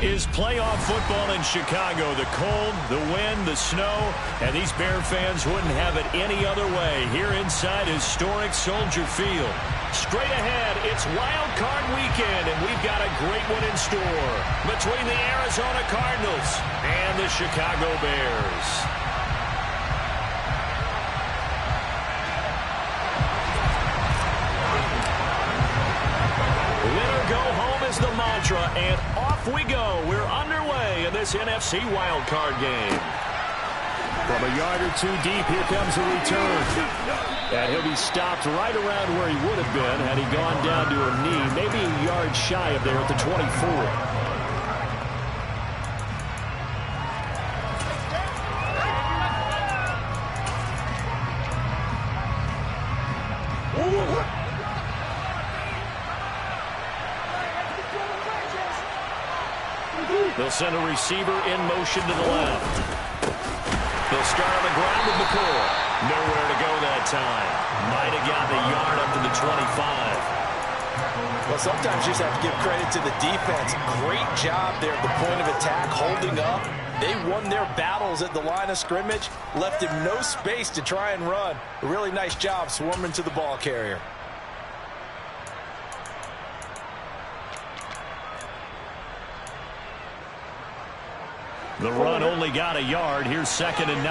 is playoff football in Chicago. The cold, the wind, the snow, and these Bear fans wouldn't have it any other way here inside historic Soldier Field. Straight ahead, it's Wild Card Weekend, and we've got a great one in store between the Arizona Cardinals and the Chicago Bears. Winner go home is the mantra, and off we go. We're underway in this NFC Wild Card game. From a yard or two deep, here comes the return. And he'll be stopped right around where he would have been had he gone down to a knee, maybe a yard shy of there at the 24. They'll send a receiver in motion to the left. They'll start on the ground with McCoy. Nowhere to go that time. Might have gotten a yard up to the 25. Well, sometimes you just have to give credit to the defense. Great job there at the point of attack, holding up. They won their battles at the line of scrimmage, left him no space to try and run. A really nice job swarming to the ball carrier. The run only got a yard. Here's 2nd and 9.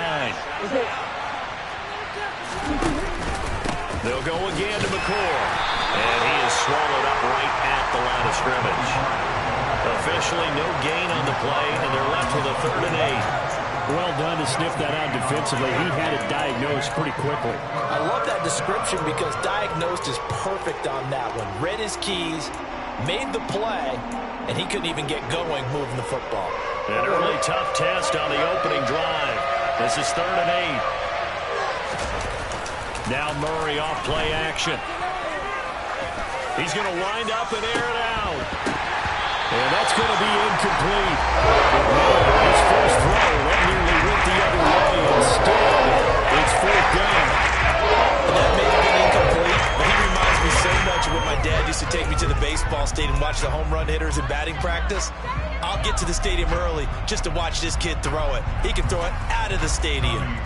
They'll go again to McCoy. And he is swallowed up right at the line of scrimmage. Officially no gain on the play, and they're left with a 3rd and 8. Well done to sniff that out defensively. He had it diagnosed pretty quickly. I love that description because diagnosed is perfect on that one. Read his keys, made the play, and he couldn't even get going moving the football. An early tough test on the opening drive. This is 3rd and 8. Now Murray off play action. He's going to wind up and air it out. And that's going to be incomplete. His first throw, that nearly went the other way. Instead, it's 4th down. That may have been incomplete, but he reminds me so much of when my dad used to take me to the baseball stadium and watch the home run hitters in batting practice. I'll get to the stadium early just to watch this kid throw it. He can throw it out of the stadium.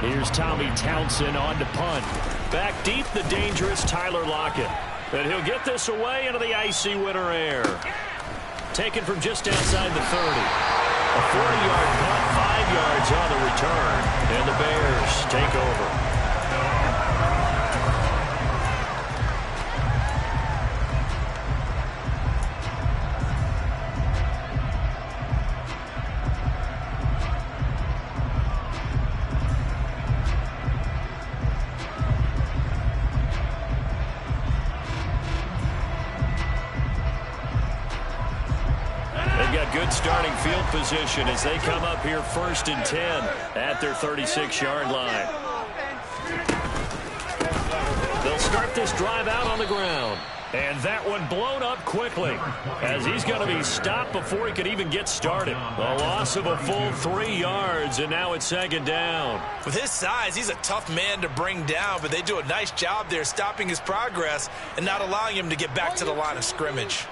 Here's Tommy Townsend on to punt. Back deep, the dangerous Tyler Lockett. And he'll get this away into the icy winter air. Taken from just outside the 30. A 40-yard punt, 5 yards on the return. And the Bears take over. Good starting field position as they come up here 1st and 10 at their 36-yard line. They'll start this drive out on the ground. And that one blown up quickly as he's going to be stopped before he could even get started. A loss of a full 3 yards, and now it's 2nd down. With his size, he's a tough man to bring down, but they do a nice job there stopping his progress and not allowing him to get back to the line of scrimmage.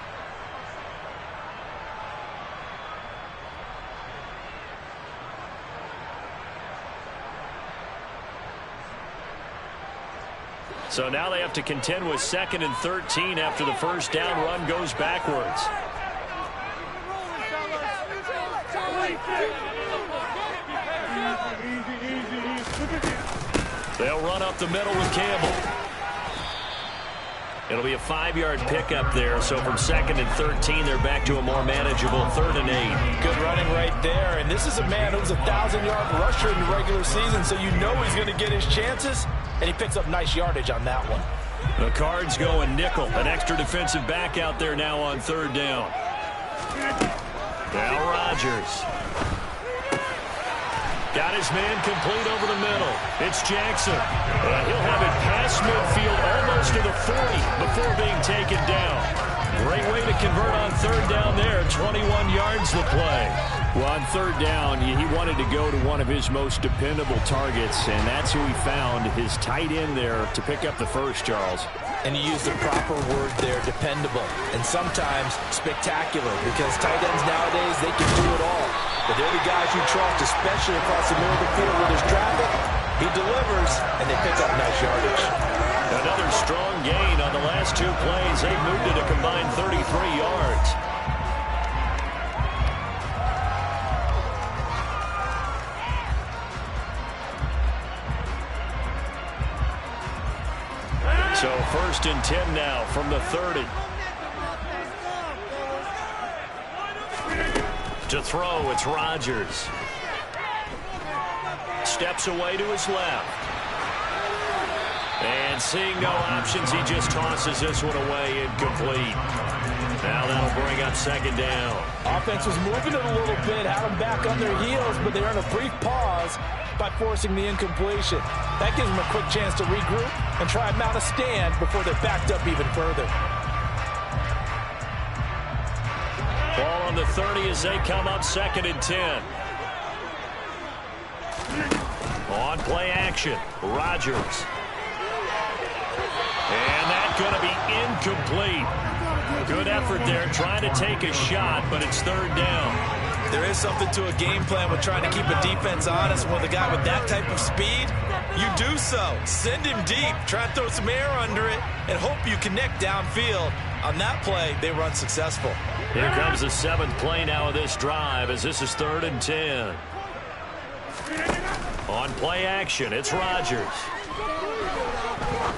So now they have to contend with 2nd and 13 after the first down run goes backwards. They'll run up the middle with Campbell. It'll be a 5-yard pickup there. So from 2nd and 13, they're back to a more manageable 3rd and 8. Good running right there. And this is a man who's a 1,000-yard rusher in the regular season, so you know he's going to get his chances. And he picks up nice yardage on that one. The Cards going nickel. An extra defensive back out there now on 3rd down. Now Rodgers. Got his man complete over the middle. It's Jackson. And he'll have it past midfield almost to the 40 before being taken down. Great way to convert on 3rd down there. 21 yards the play. Well, on 3rd down, he wanted to go to one of his most dependable targets, and that's who he found, his tight end there, to pick up the first, Charles. And you use the proper word there, dependable. And sometimes spectacular, because tight ends nowadays, they can do it all. But they're the guys you trust, especially across the middle of the field where there's traffic. He delivers, and they pick up nice yardage. Another strong gain on the last 2 plays. They moved it a combined 33 yards. So 1st and 10 now from the 30. To throw, it's Rodgers. Steps away to his left. And seeing no options, he just tosses this one away, incomplete. Now that'll bring up 2nd down. Offense was moving it a little bit, had them back on their heels, but they earned a brief pause by forcing the incompletion. That gives them a quick chance to regroup and try and mount a stand before they're backed up even further. Ball on the 30 as they come up 2nd and 10. On play action, Rodgers. And that's going to be incomplete. Good effort there, trying to take a shot, but it's 3rd down. There is something to a game plan with trying to keep a defense honest. With a guy with that type of speed, you do so. Send him deep, try and throw some air under it, and hope you connect downfield. On that play, they were unsuccessful. Here comes the 7th play now of this drive as this is 3rd and 10. On play action, it's Rodgers.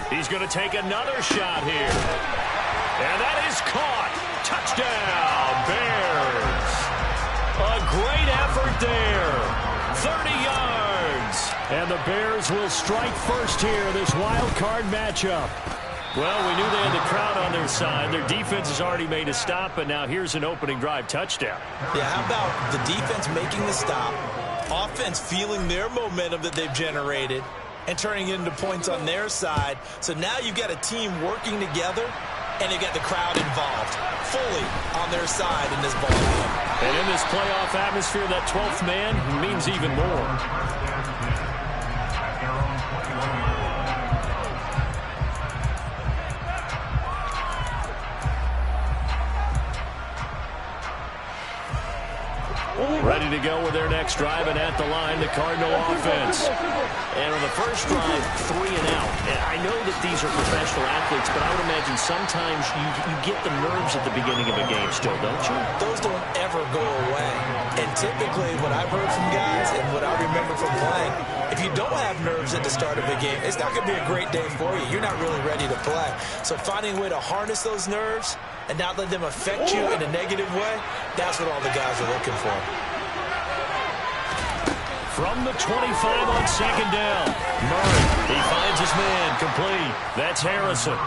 He's going to take another shot here. And that is caught. Touchdown, Bears. A great effort there. 30 yards. And the Bears will strike first here, this wild card matchup. Well, we knew they had the crowd on their side. Their defense has already made a stop, but now here's an opening drive touchdown. Yeah, how about the defense making the stop, offense feeling their momentum that they've generated, and turning it into points on their side. So now you've got a team working together, and you've got the crowd involved, fully on their side in this ball game. And in this playoff atmosphere, that 12th man means even more. Ready to go with their next drive, and at the line, the Cardinal offense. And on the first drive, 3 and out. And I know that these are professional athletes, but I would imagine sometimes you get the nerves at the beginning of a game still, don't you? Those don't ever go away. And typically, what I've heard from guys and what I remember from playing, if you don't have nerves at the start of a game, it's not going to be a great day for you. You're not really ready to play. So finding a way to harness those nerves and not let them affect you in a negative way, that's what all the guys are looking for. From the 25 on 2nd down. Murray, he finds his man, complete. That's Harrison.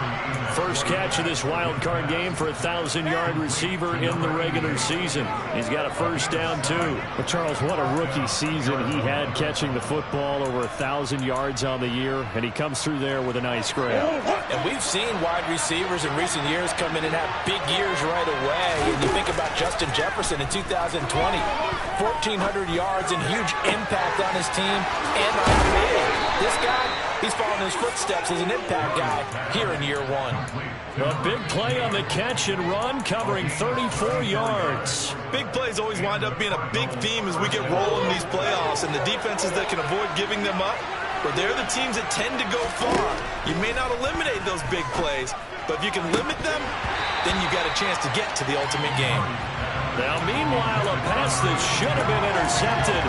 First catch of this wild card game for a 1,000-yard receiver in the regular season. He's got a first down, too. But Charles, what a rookie season he had catching the football, over 1,000 yards on the year, and he comes through there with a nice grab. And we've seen wide receivers in recent years come in and have big years right away. And you think about Justin Jefferson in 2020, 1,400 yards and huge impact on his team and on the league. This guy, he's following his footsteps as an impact guy here in year 1. A big play on the catch and run, covering 34 yards. Big plays always wind up being a big theme as we get rolling these playoffs, and the defenses that can avoid giving them up, but they're the teams that tend to go far. You may not eliminate those big plays, but if you can limit them, then you've got a chance to get to the ultimate game. Now, meanwhile, a pass that should have been intercepted,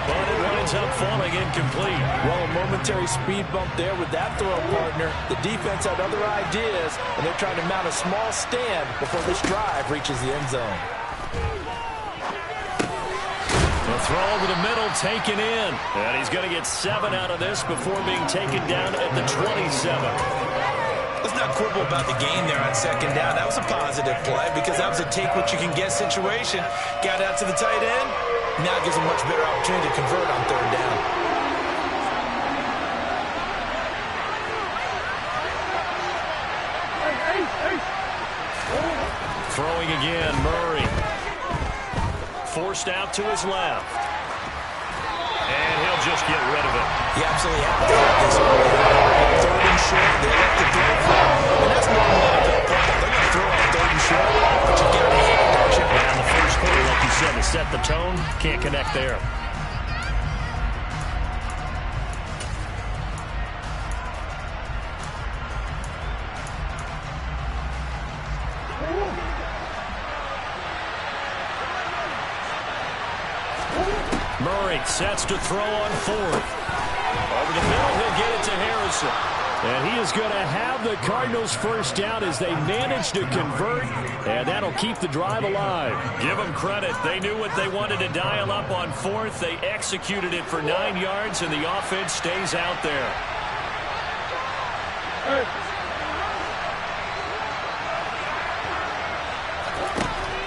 but it winds up falling incomplete. Well, a momentary speed bump there with that throw partner. The defense had other ideas, and they're trying to mount a small stand before this drive reaches the end zone. The throw over the middle, taken in. And he's going to get 7 out of this before being taken down at the 27. Let's not quibble about the gain there on 2nd down. That was a positive play because that was a take-what-you-can-get situation. Got out to the tight end. Now gives a much better opportunity to convert on 3rd down. Throwing again, Murray. Forced out to his left. And he'll just get rid of it. He absolutely had to take this one. 3rd and short, they let the throw fall. And that's show off, but you got to hit it, don't you? Yeah, in the first quarter, like you said, to set the tone, can't connect there. Murray sets to throw on fourth. Over the middle, he'll get it to Harrison. And he is going to have the Cardinals first down as they manage to convert, and that'll keep the drive alive. Give them credit. They knew what they wanted to dial up on fourth. They executed it for 9 yards, and the offense stays out there.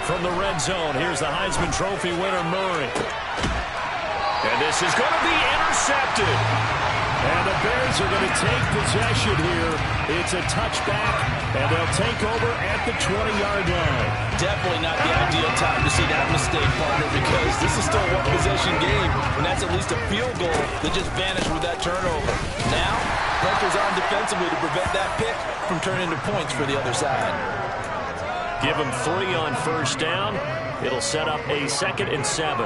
From the red zone, here's the Heisman Trophy winner, Murray. And this is going to be intercepted. And the Bears are going to take possession here. It's a touchback, and they'll take over at the 20-yard line. Definitely not the ideal time to see that mistake, partner, because this is still a one-possession game, and that's at least a field goal that just vanished with that turnover. Now, pressure's on defensively to prevent that pick from turning into points for the other side. Give them 3 on first down. It'll set up a 2nd and 7.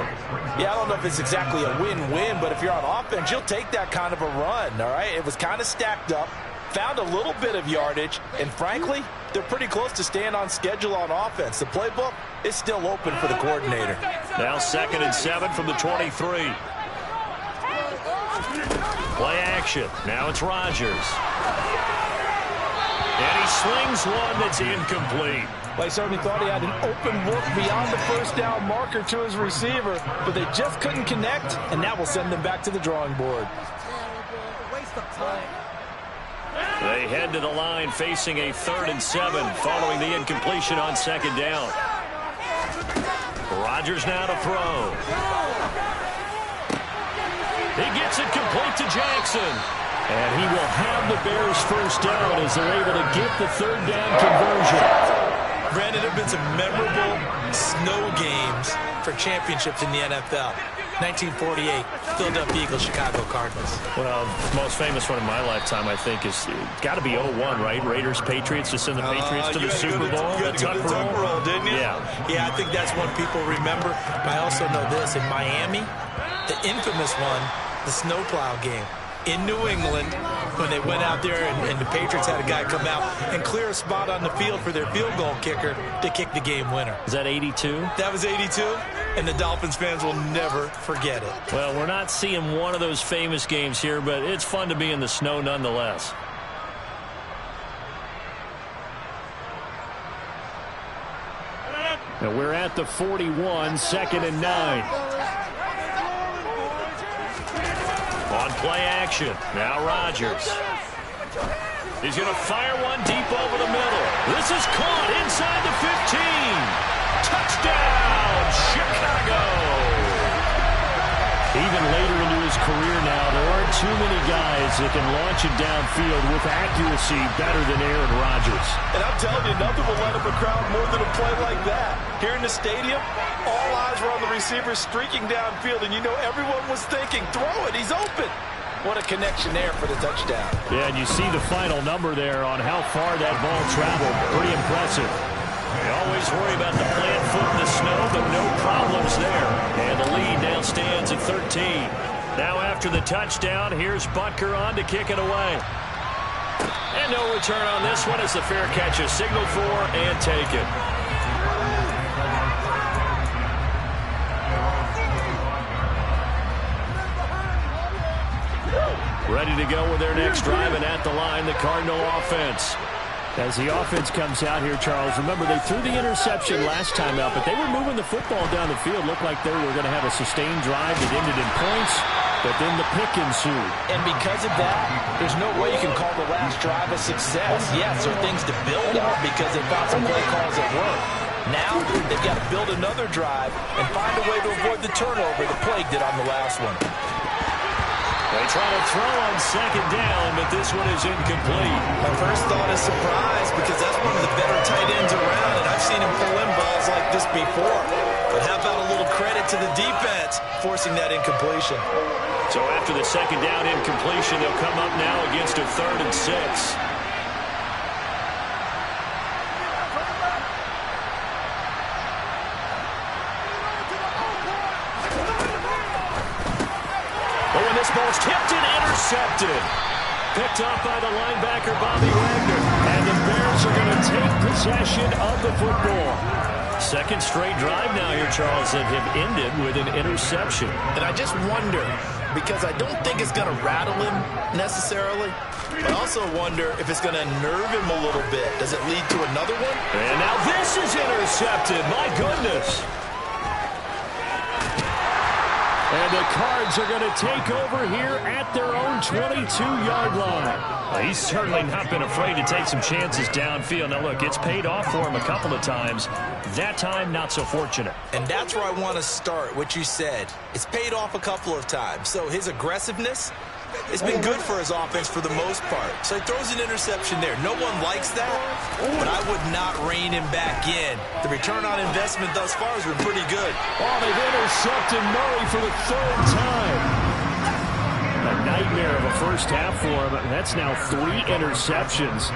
Yeah, I don't know if it's exactly a win-win, but if you're on offense, you'll take that kind of a run, all right? It was kind of stacked up, found a little bit of yardage, and frankly, they're pretty close to staying on schedule on offense. The playbook is still open for the coordinator. Now 2nd and 7 from the 23. Play action. Now it's Rodgers. And he slings one that's incomplete. Well, he certainly thought he had an open look beyond the first down marker to his receiver, but they just couldn't connect, and that will send them back to the drawing board. They head to the line facing a 3rd and 7 following the incompletion on 2nd down. Rodgers now to throw. He gets it complete to Jackson. And he will have the Bears first down as they're able to get the 3rd down conversion. Brandon, there have been some memorable snow games for championships in the NFL. 1948, Philadelphia Eagles, Chicago Cardinals. Well, the most famous one in my lifetime, I think, is got to be 01, right? Raiders, Patriots, to send the Patriots to the Super Bowl. You had to go to the Tuck Roll, didn't you? Yeah, I think that's one people remember. But I also know this. In Miami, the infamous one, the snowplow game. In New England, when they went out there and the Patriots had a guy come out and clear a spot on the field for their field goal kicker to kick the game winner. Is that 82? That was 82, and the Dolphins fans will never forget it. Well, we're not seeing one of those famous games here, but it's fun to be in the snow nonetheless. Now we're at the 41, 2nd and 9. On play action, now Rodgers. He's going to fire one deep over the middle. This is caught inside the 15. Touchdown, Chicago. Even later into his career now, there aren't too many guys that can launch it downfield with accuracy better than Aaron Rodgers. And I'm telling you, nothing will light up a crowd more than a play like that. Here in the stadium, all eyes were on the receiver streaking downfield, and you know everyone was thinking, throw it, he's open. What a connection there for the touchdown. Yeah, and you see the final number there on how far that ball traveled. Pretty impressive. They always worry about the plant foot in the snow, but no problems there. And the lead now stands at 13. Now after the touchdown, here's Butker on to kick it away. And no return on this one as the fair catch is signaled for and taken. Ready to go with their next drive, and at the line, the Cardinal offense. As the offense comes out here, Charles, remember they threw the interception last time out, but they were moving the football down the field. Looked like they were going to have a sustained drive that ended in points, but then the pick ensued. And because of that, there's no way you can call the last drive a success. Yes, there are things to build on because they found some play calls that work. Now they've got to build another drive and find a way to avoid the turnover the Plague did on the last one. They try to throw on 2nd down, but this one is incomplete. My first thought is surprise because that's one of the better tight ends around, and I've seen him pull in balls like this before. But how about a little credit to the defense forcing that incompletion? So after the 2nd down incompletion, they'll come up now against a 3rd and 6. intercepted. Picked off by the linebacker, Bobby Wagner. And the Bears are going to take possession of the football. Second straight drive now here, Charles, that have ended with an interception. And I just wonder, because I don't think it's going to rattle him necessarily, but I also wonder if it's going to unnerve him a little bit. Does it lead to another one? And now this is intercepted. My goodness. And the Cards are going to take over here at their own 22-yard line. Well, he's certainly not been afraid to take some chances downfield. Now, look, it's paid off for him a couple of times. That time, not so fortunate. And that's where I want to start, what you said. It's paid off a couple of times. So his aggressiveness, it's been good for his offense for the most part. So he throws an interception there. No one likes that, but I would not rein him back in. The return on investment thus far has been pretty good. Oh, they've intercepted Murray for the third time. A nightmare of a first half for him. That's now 3 interceptions.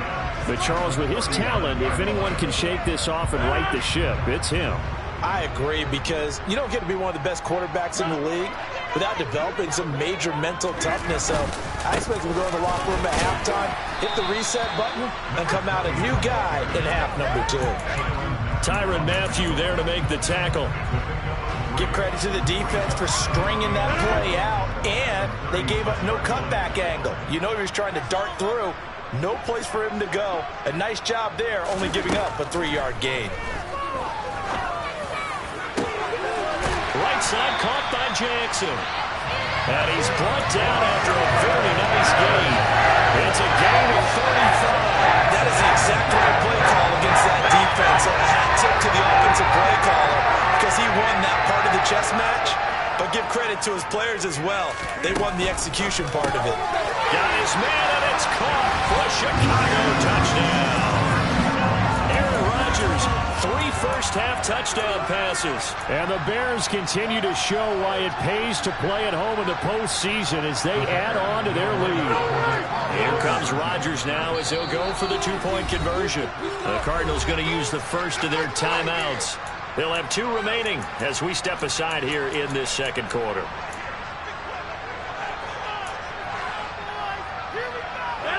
But Charles, with his talent, if anyone can shake this off and right the ship, it's him. I agree, because you don't get to be one of the best quarterbacks in the league without developing some major mental toughness. So I expect him to go in the locker room at halftime, hit the reset button, and come out a new guy in half number 2. Tyrann Mathieu there to make the tackle. Give credit to the defense for stringing that play out, and they gave up no cutback angle. You know he was trying to dart through. No place for him to go. A nice job there, only giving up a 3-yard gain. Right side caught by Jackson. And he's brought down after a very nice gain. It's a gain of 35. That is the exact right play call against that defense. So a hat tip to the offensive play caller, because he won that part of the chess match. But give credit to his players as well. They won the execution part of it. Got his man, and it's caught for a Chicago touchdown. Aaron Rodgers, 3 first-half touchdown passes. And the Bears continue to show why it pays to play at home in the postseason as they add on to their lead. Here comes Rodgers now as he'll go for the 2-point conversion. The Cardinals going to use the first of their timeouts. They'll have 2 remaining as we step aside here in this second quarter.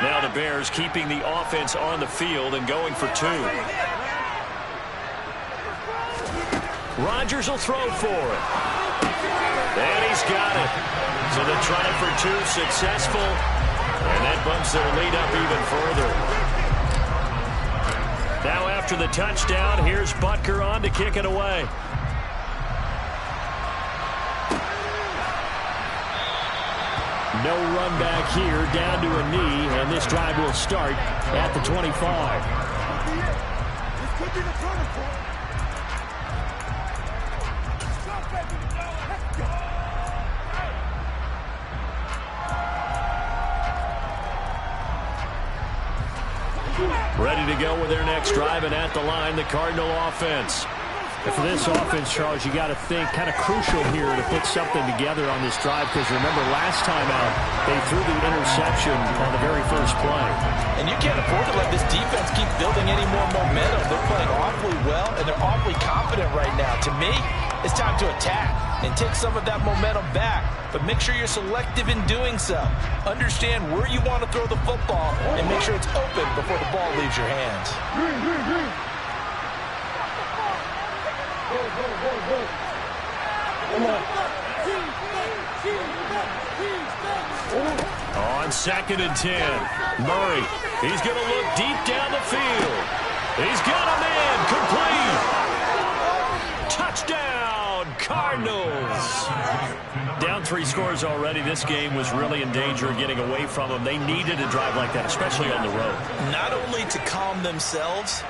Now the Bears keeping the offense on the field and going for 2. Rodgers will throw for it. And he's got it. So the try for 2 successful. And that bumps their lead up even further. Now after the touchdown, here's Butker on to kick it away. No run back here, down to a knee, and this drive will start at the 25. This could be the turning point. Ready to go with their next drive, and at the line, the Cardinal offense. And for this offense, Charles, you got to think kind of crucial here to put something together on this drive, because remember last time out, they threw the interception on the very first play. And you can't afford to let this defense keep building any more momentum. They're playing awfully well, and they're awfully confident right now. To me, it's time to attack and take some of that momentum back. But make sure you're selective in doing so. Understand where you want to throw the football and make sure it's open before the ball leaves your hands. On 2nd and 10, Murray, he's going to look deep down the field. He's got a man, complete. Touchdown, Cardinals. Down 3 scores already. This game was really in danger of getting away from them. They needed a drive like that, especially on the road. Not only to calm themselves,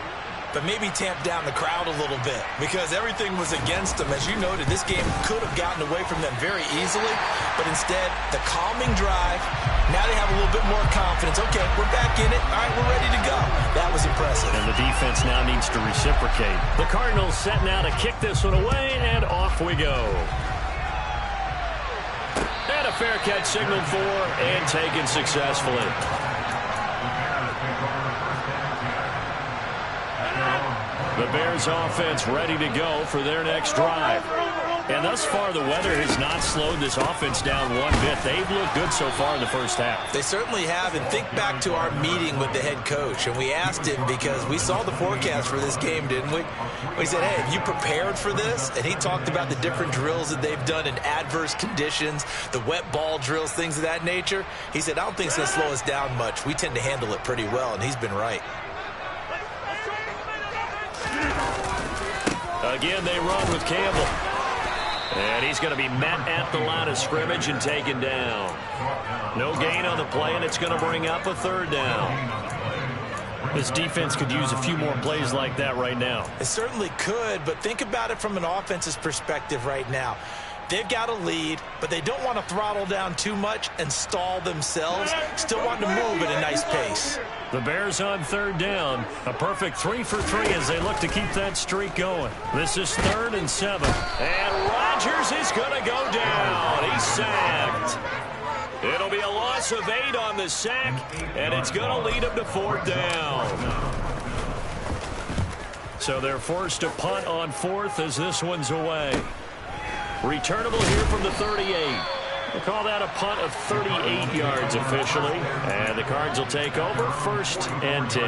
but maybe tamp down the crowd a little bit, because everything was against them. As you noted, this game could have gotten away from them very easily, but instead, the calming drive, now they have a little bit more confidence. Okay, we're back in it. All right, we're ready to go. That was impressive. And the defense now needs to reciprocate. The Cardinals set now to kick this one away, and off we go. And a fair catch signaled for and taken successfully. The Bears offense ready to go for their next drive. And thus far, the weather has not slowed this offense down one bit. They've looked good so far in the first half. They certainly have. And think back to our meeting with the head coach. And we asked him, because we saw the forecast for this game, didn't we? We said, hey, have you prepared for this? And he talked about the different drills that they've done in adverse conditions, the wet ball drills, things of that nature. He said, I don't think it's going to slow us down much. We tend to handle it pretty well, and he's been right. Again, they run with Campbell. And he's going to be met at the line of scrimmage and taken down. No gain on the play, and it's going to bring up a third down. This defense could use a few more plays like that right now. It certainly could, but think about it from an offense's perspective right now. They've got a lead, but they don't want to throttle down too much and stall themselves. Still want to move at a nice pace. The Bears on third down. A perfect 3 for 3 as they look to keep that streak going. This is 3rd and 7. And Rodgers is going to go down. He's sacked. It'll be a loss of 8 on the sack, and it's going to lead him to 4th down. So they're forced to punt on 4th as this one's away. Returnable here from the 38. We'll call that a punt of 38 yards officially. And the Cards will take over 1st and 10.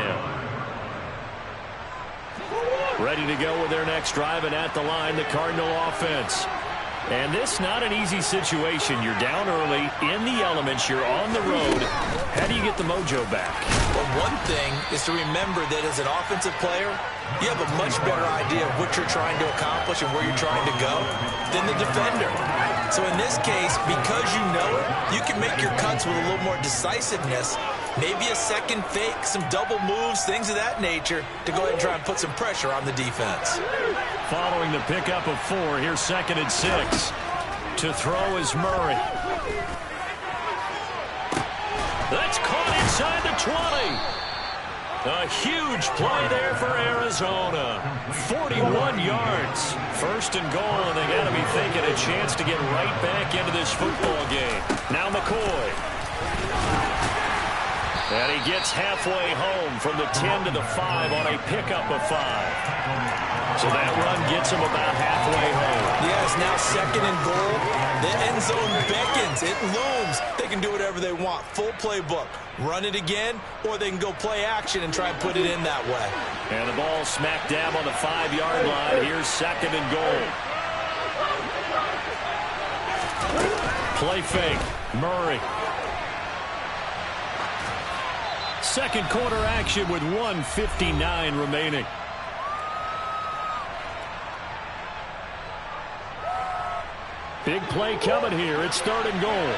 Ready to go with their next drive, and at the line, the Cardinal offense. And this not an easy situation. You're down early, in the elements, you're on the road. How do you get the mojo back? Well, one thing is to remember that as an offensive player, you have a much better idea of what you're trying to accomplish and where you're trying to go than the defender. So in this case, because you know it, you can make your cuts with a little more decisiveness. Maybe a second fake, some double moves, things of that nature to go ahead and try and put some pressure on the defense. Following the pickup of 4, here's 2nd and 6. To throw is Murray. That's caught inside the 20. A huge play there for Arizona. 41 yards. 1st and goal, and they got to be thinking a chance to get right back into this football game. Now McCoy. And he gets halfway home from the 10 to the 5 on a pickup of 5. So that run gets him about halfway home. Yes, now 2nd and goal. The end zone beckons. It looms. They can do whatever they want. Full playbook. Run it again, or they can go play action and try and put it in that way. And the ball smack dab on the 5-yard line. Here's 2nd and goal. Play fake. Murray. 2nd quarter action with 1:59 remaining. Big play coming here. It's 3rd and goal.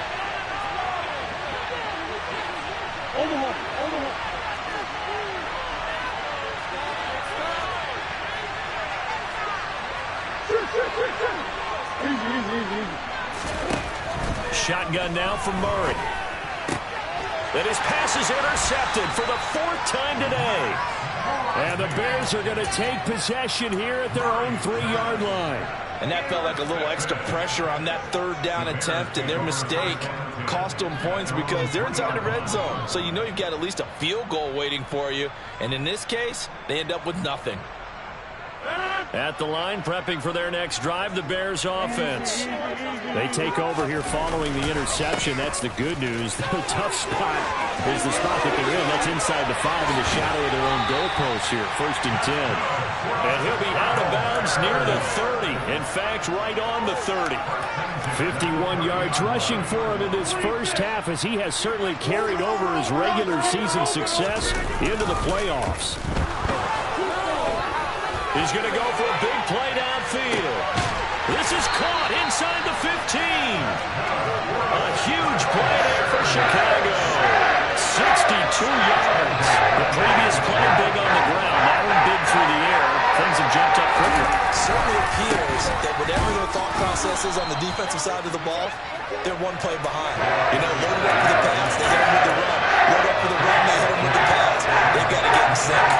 Shotgun now from Murray. And his pass is intercepted for the 4th time today. And the Bears are going to take possession here at their own 3-yard line. And that felt like a little extra pressure on that 3rd down attempt, and their mistake cost them points because they're inside the red zone. So you know you've got at least a field goal waiting for you. And in this case, they end up with nothing. At the line, prepping for their next drive, the Bears offense. They take over here following the interception. That's the good news. The tough spot is the spot that they're in. That's inside the 5 in the shadow of their own goalpost here. 1st and 10. And he'll be out of bounds near the 30. In fact, right on the 30. 51 yards rushing for him in this first half, as he has certainly carried over his regular season success into the playoffs. He's going to go for a big play downfield. This is caught inside the 15. A huge play there for Chicago. 62 yards. The previous play big on the ground. That one big through the air. Things have jumped up quicker. Certainly appears that whatever their thought process is on the defensive side of the ball, they're one play behind. You know, loaded up for the pass, they hit him with the run. Load up for the run, they hit him with the pass. They've got to get in sync.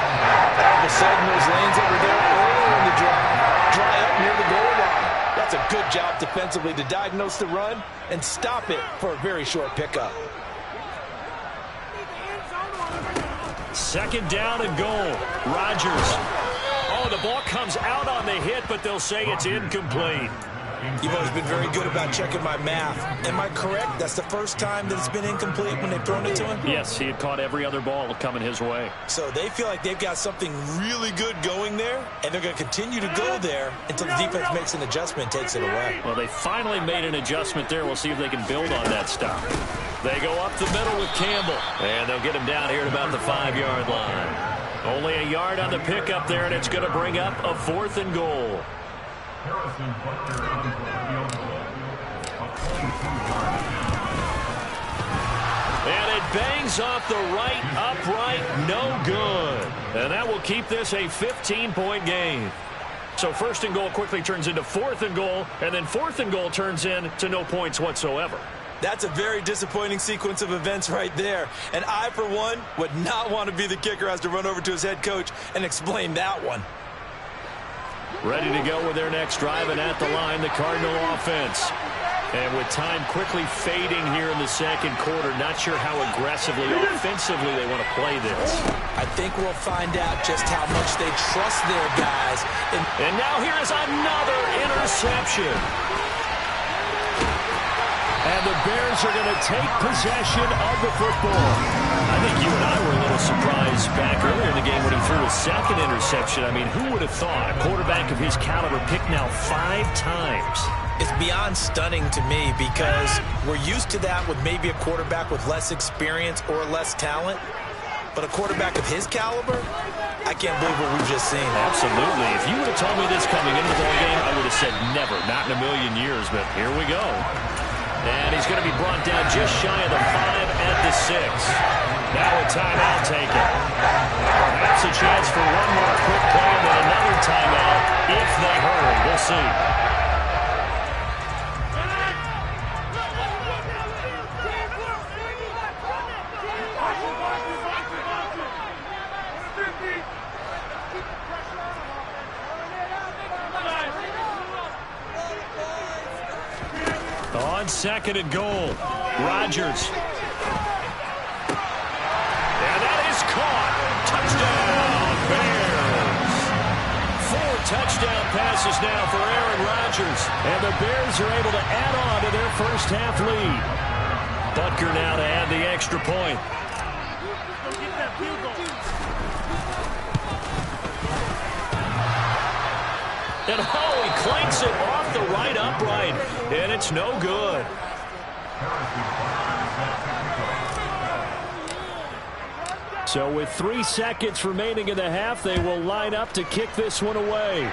All of a sudden, those lanes over there earlier in the drive dry up near the goal line. That's a good job defensively to diagnose the run and stop it for a very short pickup. 2nd down and goal. Rodgers. Oh, the ball comes out on the hit, but they'll say it's incomplete. You've always been very good about checking my math. Am I correct? That's the first time that it's been incomplete when they've thrown it to him? Yes, he had caught every other ball coming his way. So they feel like they've got something really good going there, and they're going to continue to go there until the defense makes an adjustment and takes it away. Well, they finally made an adjustment there. We'll see if they can build on that stop. They go up the middle with Campbell, and they'll get him down here at about the 5-yard line. Only a yard on the pickup there, and it's going to bring up a 4th and goal. And it bangs off the right upright, no good. And that will keep this a 15-point game. So 1st and goal quickly turns into 4th and goal, and then 4th and goal turns into no points whatsoever. That's a very disappointing sequence of events right there. And I, for one, would not want to be the kicker who has to run over to his head coach and explain that one. Ready to go with their next drive, and at the line, the Cardinal offense. And with time quickly fading here in the 2nd quarter, not sure how aggressively, offensively they want to play this. I think we'll find out just how much they trust their guys. And now here is another interception. And the Bears are going to take possession of the football. I think you and I were a little surprised back earlier in the game when he threw a 2nd interception. I mean, who would have thought a quarterback of his caliber picked now 5 times? It's beyond stunning to me because we're used to that with maybe a quarterback with less experience or less talent. But a quarterback of his caliber, I can't believe what we've just seen. Absolutely. If you would have told me this coming into the ball game, I would have said never, not in a million years. But here we go. And he's going to be brought down just shy of the 5 at the 6. Now a timeout taken. Perhaps a chance for one more quick play and then another timeout if they hurry. We'll see. On 2nd and goal, Rodgers. And that is caught. Touchdown, Bears. 4 touchdown passes now for Aaron Rodgers. And the Bears are able to add on to their first half lead. Butker now to add the extra point. And he clanks it off the right upright, and it's no good. So with 3 seconds remaining in the half, they will line up to kick this one away.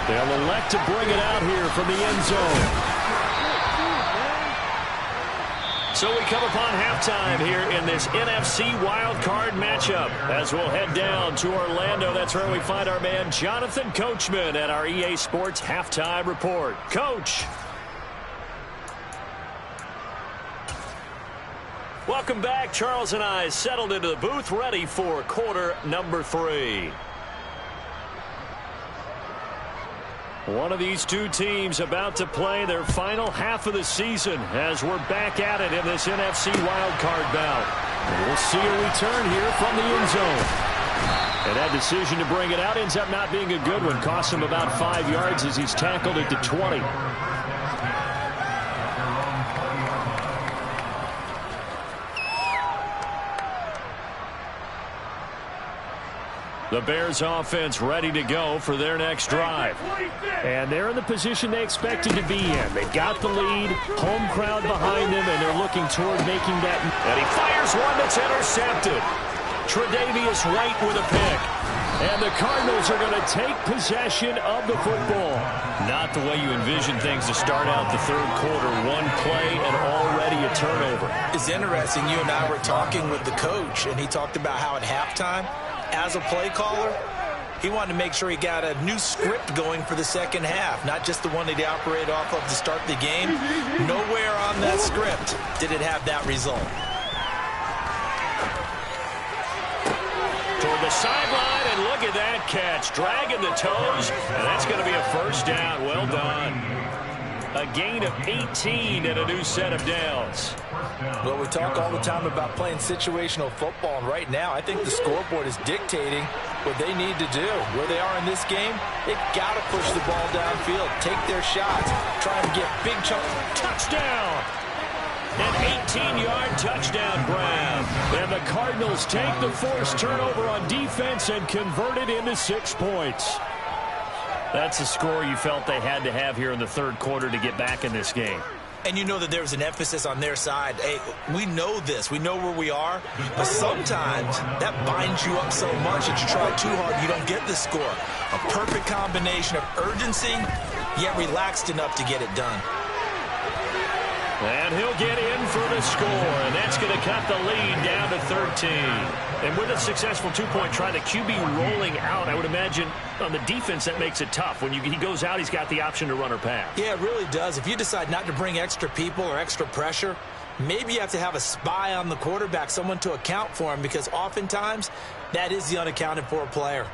They'll elect to bring it out here from the end zone. So we come upon halftime here in this NFC wildcard matchup as we'll head down to Orlando. That's where we find our man Jonathan Coachman at our EA Sports Halftime Report. Coach. Welcome back. Charles and I settled into the booth ready for quarter number 3. One of these two teams about to play their final half of the season as we're back at it in this NFC wildcard bout. And we'll see a return here from the end zone. And that decision to bring it out ends up not being a good one. Costs him about 5 yards as he's tackled at the 20. The Bears offense ready to go for their next drive. And they're in the position they expected to be in. They've got the lead, home crowd behind them, and they're looking toward making that. And he fires one that's intercepted. Tre'Davious White with a pick. And the Cardinals are going to take possession of the football. Not the way you envision things to start out the 3rd quarter. One play and already a turnover. It's interesting. You and I were talking with the coach, and he talked about how at halftime, as a play caller, he wanted to make sure he got a new script going for the 2nd half, not just the one that he operated off of to start the game. Nowhere on that script did it have that result. Toward the sideline, and look at that catch. Dragging the toes, and that's going to be a first down. Well done. A gain of 18 and a new set of downs. Well, we talk all the time about playing situational football, and right now I think the scoreboard is dictating what they need to do. Where they are in this game, they've got to push the ball downfield, take their shots, try and get big chunks. Touchdown! An 18-yard touchdown grab. And the Cardinals take the forced turnover on defense and convert it into 6 points. That's a score you felt they had to have here in the third quarter to get back in this game. And you know that there's an emphasis on their side. Hey, we know this. We know where we are. But sometimes that binds you up so much that you try too hard, you don't get the score. A perfect combination of urgency, yet relaxed enough to get it done. And he'll get in for the score, and that's going to cut the lead down to 13. And with a successful two-point try, the QB rolling out, I would imagine on the defense that makes it tough. When he goes out, he's got the option to run or pass. Yeah, it really does. If you decide not to bring extra people or extra pressure, maybe you have to have a spy on the quarterback, someone to account for him, because oftentimes that is the unaccounted for player.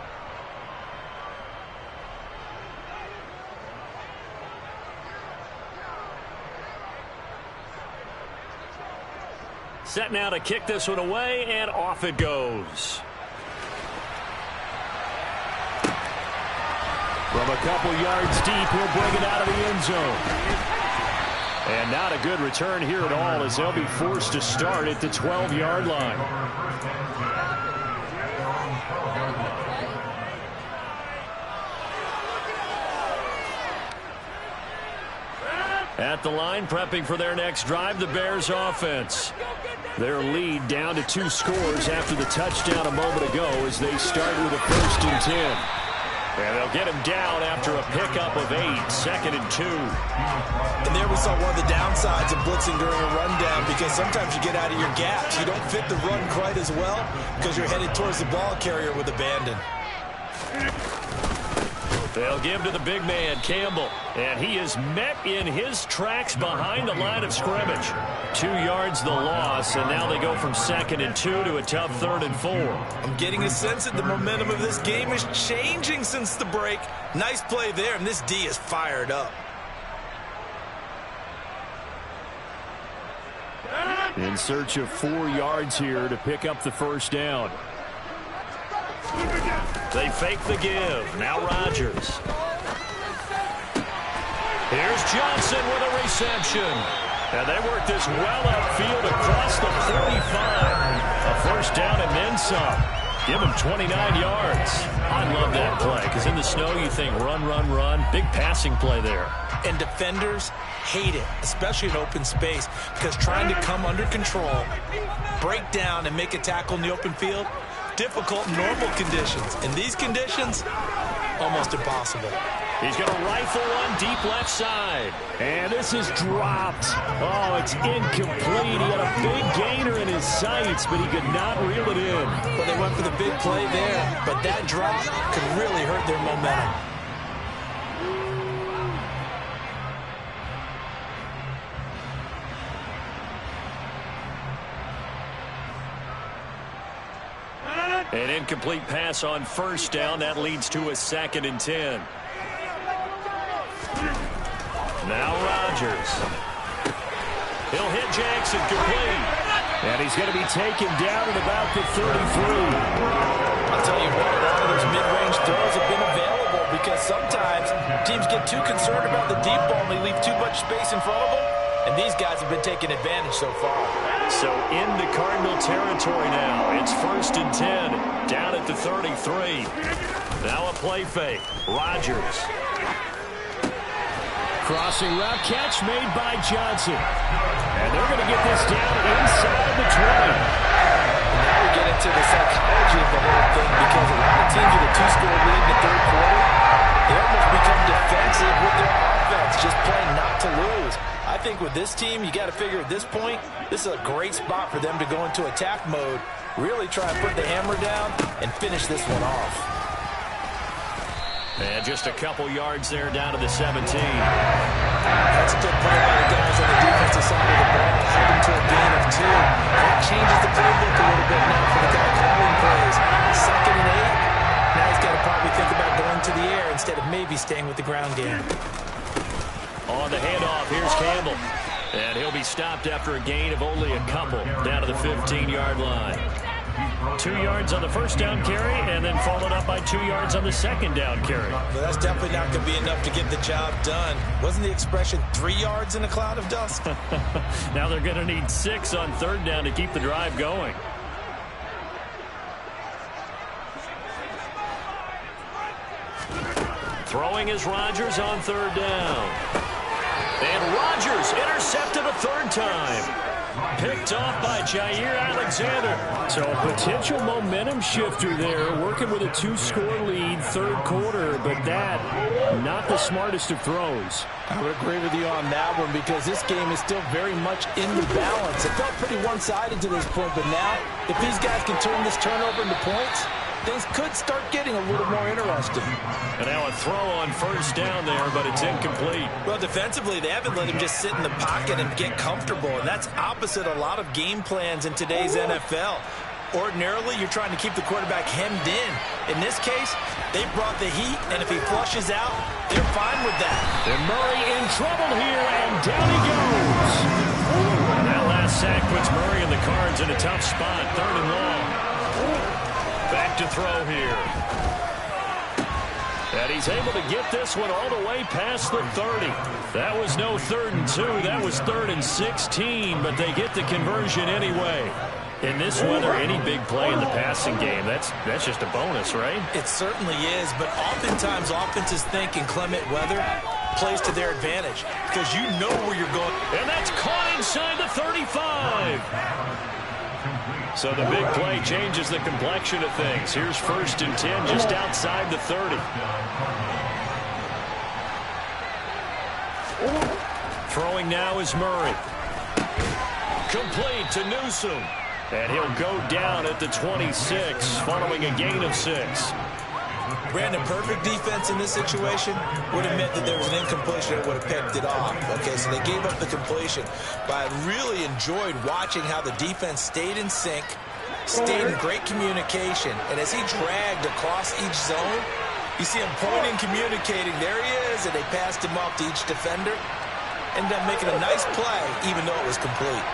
Set now to kick this one away, and off it goes. From a couple yards deep, he'll bring it out of the end zone. And not a good return here at all, as they'll be forced to start at the 12-yard line. At the line, prepping for their next drive, the Bears offense. Their lead down to 2 scores after the touchdown a moment ago as they start with a 1st and 10. And they'll get him down after a pickup of 8, 2nd and 2. And there we saw one of the downsides of blitzing during a rundown, because sometimes you get out of your gaps. You don't fit the run quite as well because you're headed towards the ball carrier with abandon. They'll give to the big man, Campbell. And he is met in his tracks behind the line of scrimmage. 2 yards the loss, and now they go from 2nd and 2 to a tough 3rd and 4. I'm getting a sense that the momentum of this game is changing since the break. Nice play there, and this D is fired up. In search of 4 yards here to pick up the 1st down. They fake the give. Now Rodgers. Here's Johnson with a reception. And they work this well upfield across the 45. A 1st down and then some. Give him 29 yards. I love that play, because in the snow you think run, run, run. Big passing play there. And defenders hate it, especially in open space, because trying to come under control, break down, and make a tackle in the open field, difficult in normal conditions. In these conditions, almost impossible. He's going to rifle one deep left side. And this is dropped. Oh, it's incomplete. He had a big gainer in his sights, but he could not reel it in. Well, they went for the big play there, but that drop could really hurt their momentum. An incomplete pass on 1st down. That leads to a 2nd and 10. Now Rodgers. He'll hit Jackson complete. And he's going to be taken down at about the 33. I'll tell you what, a lot of those mid-range throws have been available, because sometimes teams get too concerned about the deep ball and they leave too much space in front of them. And these guys have been taking advantage so far. So into Cardinal territory now. It's 1st and 10, down at the 33. Now a play fake. Rodgers. Crossing route catch made by Johnson. And they're going to get this down inside the 20. Now we get into the psychology of the whole thing, because a lot of teams with a 2-score lead in the 3rd quarter, they almost become defensive with their offense, just playing not to lose. I think with this team, you got to figure at this point, this is a great spot for them to go into attack mode, really try and put the hammer down and finish this one off. And just a couple yards there down to the 17. That's a good play by the guys on the defensive side of the ball, heading to a gain of 2. That changes the playbook a little bit now for the guy calling plays. 2nd and 8. Now he's got to probably think about going to the air instead of maybe staying with the ground game. On the handoff. And he'll be stopped after a gain of only a couple down to the 15-yard line. 2 yards on the first down carry, and then followed up by 2 yards on the second down carry. Well, that's definitely not going to be enough to get the job done. Wasn't the expression 3 yards in a cloud of dust? Now they're going to need 6 on third down to keep the drive going. Throwing is Rodgers on third down. And Rodgers intercepted a third time. Picked off by Jair Alexander. So a potential momentum shifter there, working with a 2-score lead, third quarter, but that, not the smartest of throws. I would agree with you on that one because this game is still very much in the balance. It felt pretty one-sided to this point, but now, if these guys can turn this turnover into points, things could start getting a little more interesting. And now a throw on first down there, but it's incomplete. Well, defensively, they haven't let him just sit in the pocket and get comfortable, and that's opposite a lot of game plans in today's NFL. Ordinarily, you're trying to keep the quarterback hemmed in. In this case, they brought the heat, and if he flushes out, they're fine with that. And Murray in trouble here, and down he goes. And that last sack puts Murray and the Cards in a tough spot, 3rd and long. Back to throw here. And he's able to get this one all the way past the 30. That was no 3rd and 2. That was 3rd and 16, but they get the conversion anyway. In this weather, any big play in the passing game, that's just a bonus, right? It certainly is, but oftentimes offenses think inclement weather plays to their advantage because you know where you're going. And that's caught inside the 35. So the big play changes the complexion of things. Here's 1st and 10 just outside the 30. Throwing now is Murray. Complete to Newsome. And he'll go down at the 26 following a gain of 6. Brandon, perfect defense in this situation would have meant that there was an incompletion that would have picked it off. Okay, so they gave up the completion. But I really enjoyed watching how the defense stayed in sync, stayed in great communication. And as he dragged across each zone, you see him pointing, communicating. There he is, and they passed him off to each defender. Ended up making a nice play, even though it was complete.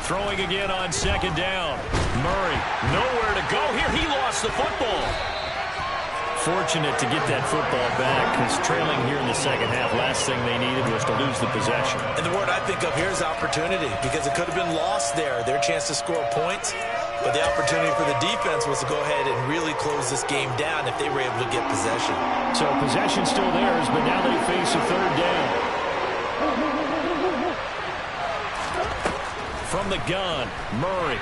Throwing again on 2nd down. Murray, nowhere to go here. He lost the football. Fortunate to get that football back because trailing here in the second half, last thing they needed was to lose the possession. And the word I think of here is opportunity because it could have been lost there, their chance to score points. But the opportunity for the defense was to go ahead and really close this game down if they were able to get possession. So possession still theirs, but now they face a 3rd down. From the gun, Murray.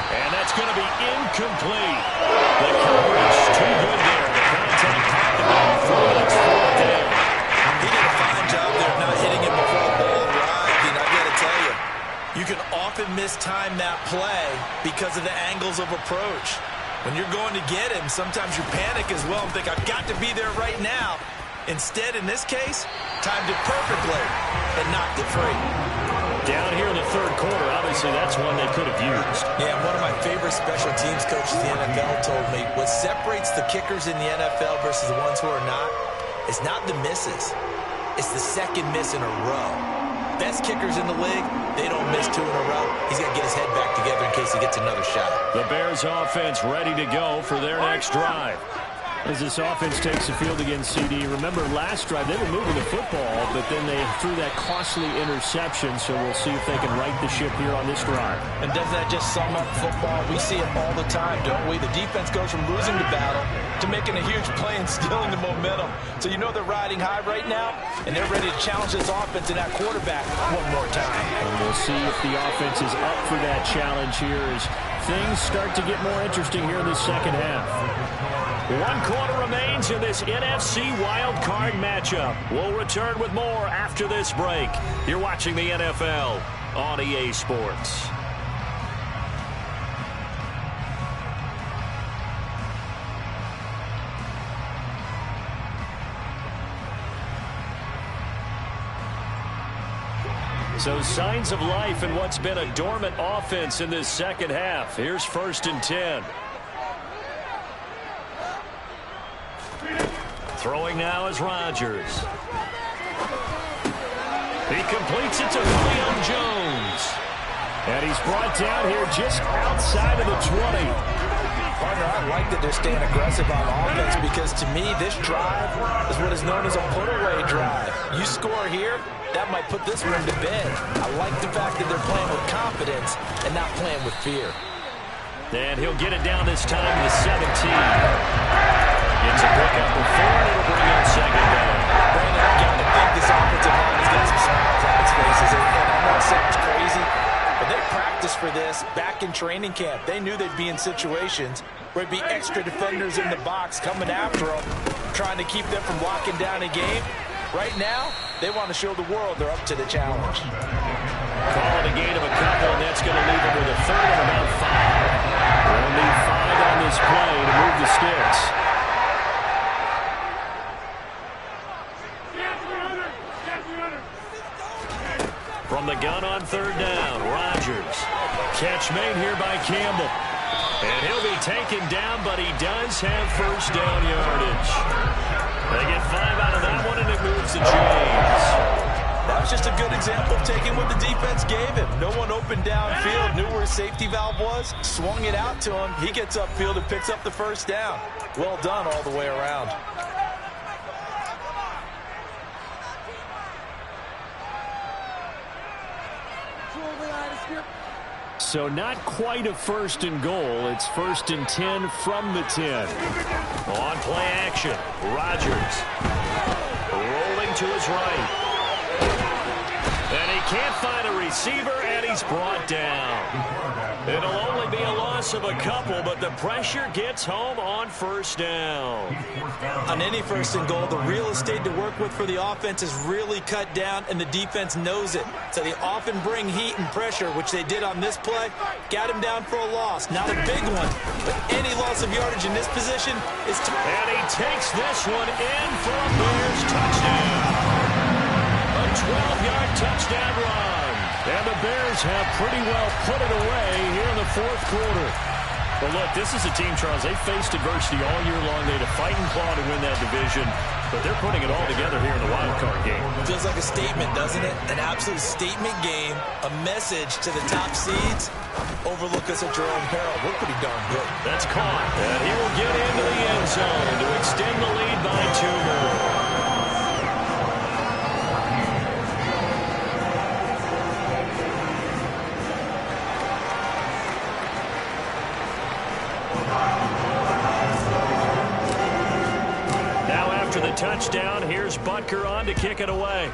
And that's going to be incomplete. The coverage too good there. The contact caught the ball before it's 4th down. He did a fine job there of not hitting him before the ball arrived. And I got to tell you, you can often mistime that play because of the angles of approach. When you're going to get him, sometimes you panic as well and think, I've got to be there right now. Instead, in this case, timed it perfectly and knocked it free. Down here in the 3rd quarter, obviously that's one they could have used. Yeah, one of my favorite special teams coaches in the NFL told me what separates the kickers in the NFL versus the ones who are not is not the misses. It's the second miss in a row. Best kickers in the league, they don't miss 2 in a row. He's got to get his head back together in case he gets another shot. The Bears offense ready to go for their next drive. As this offense takes the field against CD. Remember, last drive, they were moving the football, but then they threw that costly interception, so we'll see if they can right the ship here on this drive. And doesn't that just sum up football? We see it all the time, don't we? The defense goes from losing the battle to making a huge play and stealing the momentum. So you know they're riding high right now, and they're ready to challenge this offense and that quarterback one more time. And we'll see if the offense is up for that challenge here as things start to get more interesting here in the second half. 1 quarter remains in this NFC Wild Card matchup. We'll return with more after this break. You're watching the NFL on EA Sports. So signs of life in what's been a dormant offense in this second half. Here's 1st and 10. Throwing now is Rodgers. He completes it to Julio Jones. And he's brought down here just outside of the 20. Partner, I like that they're staying aggressive on offense because to me, this drive is what is known as a put-away drive. You score here, that might put this one to bed. I like the fact that they're playing with confidence and not playing with fear. And he'll get it down this time to the 17. Gets a pickup of 4, and it'll bring up second down. Brandon, I got to think this offensive line has got some smiles on its faces. And I know it sounds crazy, but they practiced for this back in training camp. They knew they'd be in situations where it'd be extra defenders in the box coming after them, trying to keep them from locking down a game. Right now, they want to show the world they're up to the challenge. Calling a gain of a couple, and that's going to leave them with a third and about 5. They'll need 5 on this play to move the sticks. From the gun on third down, Rodgers. Catch made here by Campbell. And he'll be taken down, but he does have first down yardage. They get 5 out of that one, and it moves the chains. That was just a good example of taking what the defense gave him. No one opened downfield, knew where his safety valve was, swung it out to him. He gets upfield and picks up the first down. Well done all the way around. So not quite a first and goal. It's first and 10 from the 10. On play action, Rodgers rolling to his right. And he can't find a receiver, and he's brought down. It'll only be a loss of a couple, but the pressure gets home on first down. On any first and goal, the real estate to work with for the offense is really cut down, and the defense knows it. So they often bring heat and pressure, which they did on this play. Got him down for a loss. Not a big one, but any loss of yardage in this position is... And he takes this one in for a Bears touchdown. A 12-yard touchdown run. And the Bears have pretty well put it away here in the fourth quarter. Well, look, this is a team, Charles, they faced adversity all year long. They had to fight and claw to win that division, but they're putting it all together here in the wild card game. Feels like a statement, doesn't it? An absolute statement game, a message to the top seeds. Overlook us at your own peril. We're pretty darn good. That's caught, and he will get into the end zone to extend the lead by 2 more. Touchdown. Here's Butker on to kick it away.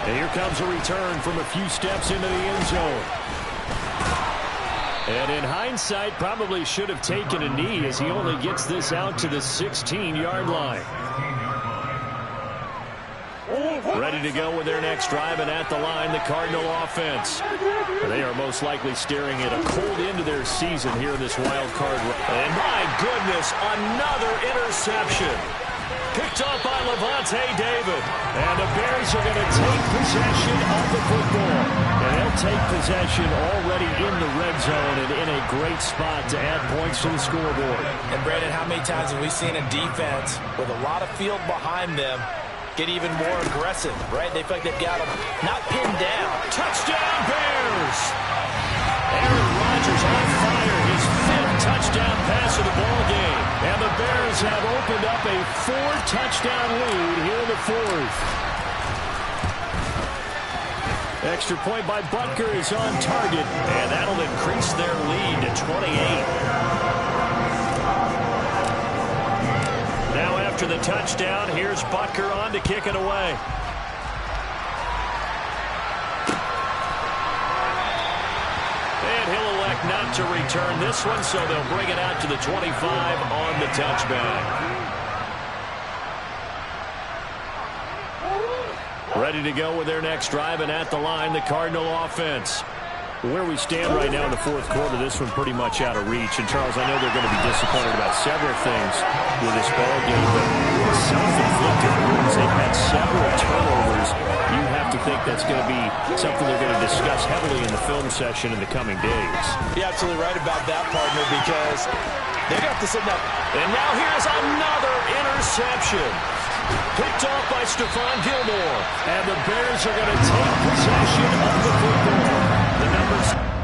And here comes a return from a few steps into the end zone. And in hindsight, probably should have taken a knee as he only gets this out to the 16-yard line. Ready to go with their next drive, and at the line, the Cardinal offense. They are most likely staring at a cold end to their season here in this wild card. And my goodness, another interception. Picked off by Levante David. And the Bears are going to take possession of the football. And they'll take possession already in the red zone and in a great spot to add points to the scoreboard. And Brandon, how many times have we seen a defense with a lot of field behind them get even more aggressive, right? They feel like they've got them not pinned down. Touchdown, Bears! Aaron Rodgers on fire, his 5th touchdown pass of the ball game. And the Bears have opened up a 4-touchdown lead here in the 4th. Extra point by Butker is on target, and that'll increase their lead to 28. Now after the touchdown, here's Butker on to kick it away. And he'll elect not to return this one, so they'll bring it out to the 25 on the touchback. Ready to go with their next drive, and at the line, the Cardinal offense. Where we stand right now in the fourth quarter, this one pretty much out of reach. And, Charles, I know they're going to be disappointed about several things with this ball game, but self-inflicted wounds. They've had several turnovers. You have to think that's going to be something they're going to discuss heavily in the film session in the coming days. You're absolutely right about that, partner, because they got to sit down. And now here's another interception. Picked off by Stephon Gilmore. And the Bears are going to take possession of the football. The numbers...